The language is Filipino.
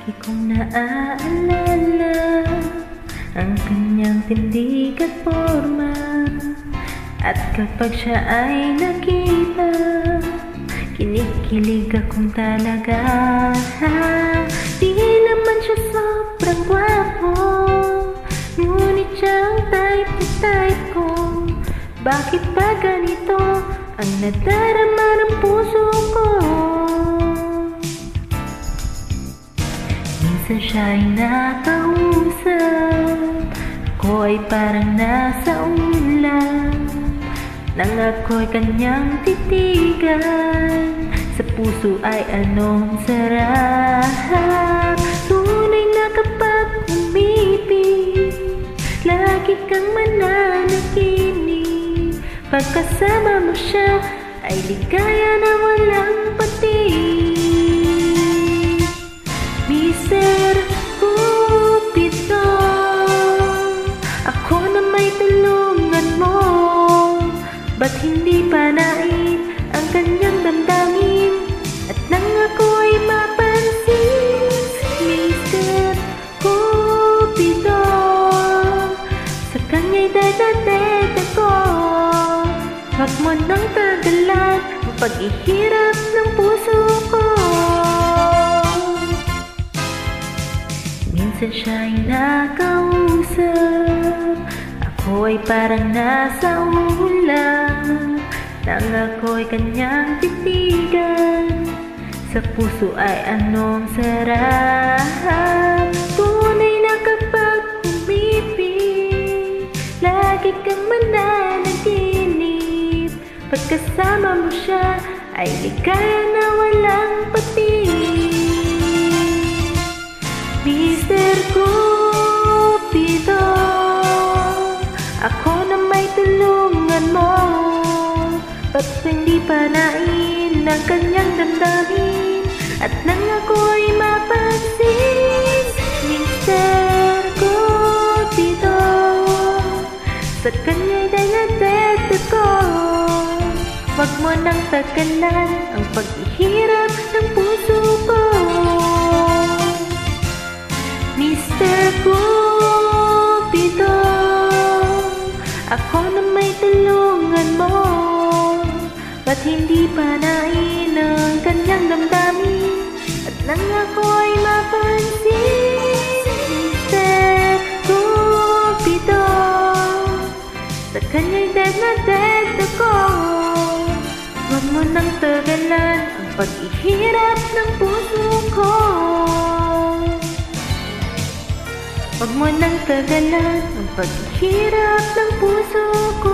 Lagi kong naaalala ang kanyang tindig at forma. At kapag siya ay nakita, kinikilig akong talaga. Di naman siya sobrang gwapo, ngunit siyang type na type ko. Bakit ba ganito ang nadarama ng puso ko? Minsan siya'y nakausap, ako ay parang nasa ulap, nang ako'y kanyang titigan, sa puso ay anong sarap. Tunay na kapag umibig, lagi kang mananaginip. Pagkasama mo siya ay ligaya na walang patig. Mr. Cupido, ako na may tulungan mo. Ba't hindi panain ang kanyang damdamin at nang ako ay mapansin? Mr. Cupido, sa kanya'y dadadet ako. Wag mo nang tagalan ang paghihirap ng puso ko. Minsan siya'y nakausap, ako ay parang nasa ulan, nang ako'y kanyang titigan, sa puso ay anong sarap. Tunay na kapag umibig, lagi kang mananaginip. Pagkasama mo siya ay ligaya na walang patig. Mr. Cupido, ako na may tulungan mo. Ba't hindi panain ang kanyang damdamin at nang ako ay mapansin? Mr. Cupido, sa kanya'y dinadet ako. Wag mo nang tagalan ang paghihirap ng puso ko. Mr. Cupido, ako na may tulungan mo. Ba't hindi panain ang kanyang damdamin at nang ako ay mapansin? Mr. Cupido, sa kanya'y dead ako. Huwag mo nang tagalan ang paghihirap ng puso ko. Huwag mo nang tagalan ang paghihirap ng puso ko.